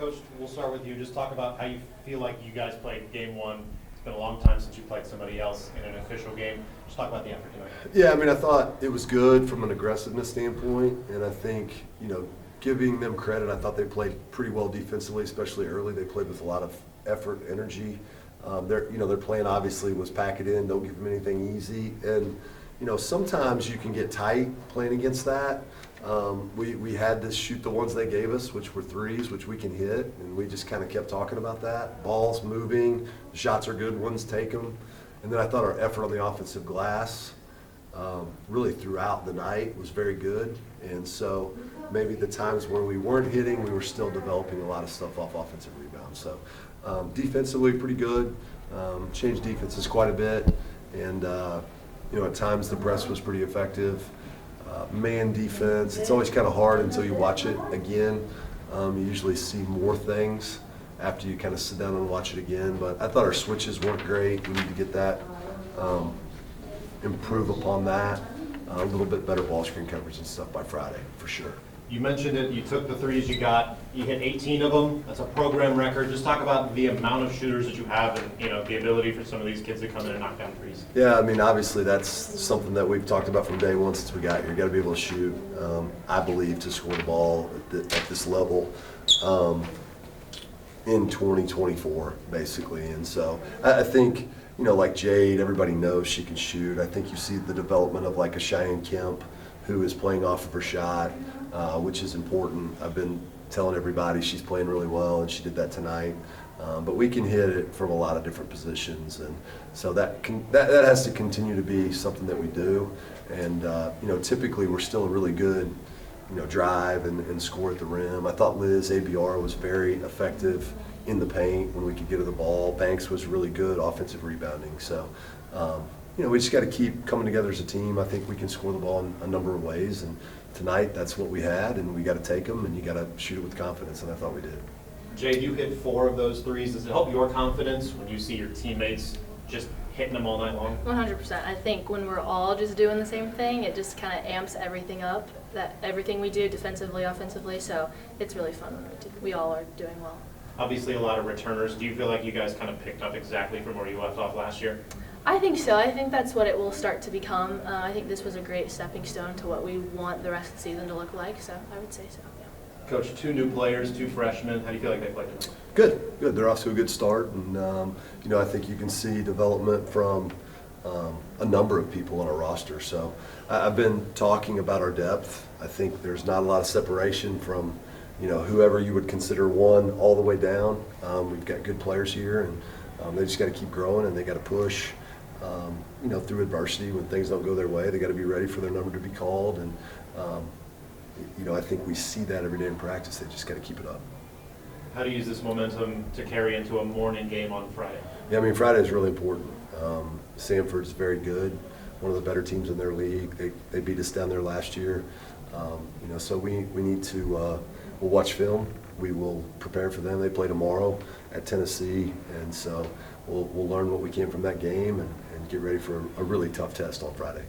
Coach, we'll start with you. Just talk about how you feel like you guys played game one. It's been a long time since you played somebody else in an official game. Just talk about the effort tonight. Yeah, I mean, I thought it was good from an aggressiveness standpoint, and I think, giving them credit, I thought they played pretty well defensively, especially early. They played with a lot of effort, energy. Their plan obviously was pack it in, don't give them anything easy, and sometimes you can get tight playing against that. We had to shoot the ones they gave us, which were threes, which we can hit, and we just kind of kept talking about that. Balls moving, the shots are good ones, take them. And then I thought our effort on the offensive glass really throughout the night was very good. And so maybe the times where we weren't hitting, we were still developing a lot of stuff off offensive rebounds. So defensively, pretty good. Changed defenses quite a bit. And, at times the press was pretty effective. Man defense, it's always kind of hard until you watch it again. You usually see more things after you kind of sit down and watch it again. But I thought our switches weren't great. We need to get that, improve upon that. A little bit better ball screen coverage and stuff by Friday, for sure. You mentioned it. You took the threes you got. You hit 18 of them. That's a program record. Just talk about the amount of shooters that you have and, the ability for some of these kids to come in and knock down threes. Yeah, I mean, obviously that's something that we've talked about from day one since we got here. You got to be able to shoot, I believe, to score the ball at this level in 2024, basically. And so I think, like Jade, everybody knows she can shoot. I think you see the development of like a Cheyenne Kemp who is playing off of her shot, which is important. I've been telling everybody she's playing really well, and she did that tonight. But we can hit it from a lot of different positions, and so that has to continue to be something that we do. And typically we're still a really good, drive and score at the rim. I thought Liz ABR was very effective in the paint when we could get her the ball. Banks was really good offensive rebounding. So we just got to keep coming together as a team. I think we can score the ball in a number of ways, and tonight that's what we had, and we got to take them, and you got to shoot it with confidence, and I thought we did. Jade, you hit 4 of those threes. Does it help your confidence when you see your teammates just hitting them all night long? 100%. I think when we're all just doing the same thing, it just kind of amps everything up, that everything we do defensively, offensively, so it's really fun when we all are doing well. Obviously a lot of returners. Do you feel like you guys kind of picked up exactly from where you left off last year? I think so. I think that's what it will start to become. I think this was a great stepping stone to what we want the rest of the season to look like, so I would say so, yeah. Coach, 2 new players, 2 freshmen. How do you feel like they played tonight? Good. They're off to a good start, and I think you can see development from a number of people on our roster. So I've been talking about our depth. I think there's not a lot of separation from whoever you would consider one all the way down. We've got good players here, and they just got to keep growing, and they got to push. Through adversity, when things don't go their way, they got to be ready for their number to be called, and I think we see that every day in practice. They just got to keep it up. How do you use this momentum to carry into a morning game on Friday? Yeah, I mean, Friday is really important. Sanford's very good, one of the better teams in their league. They beat us down there last year. So we need to we'll watch film. We will prepare for them. They play tomorrow at Tennessee, and so we'll learn what we can from that game and get ready for a really tough test on Friday.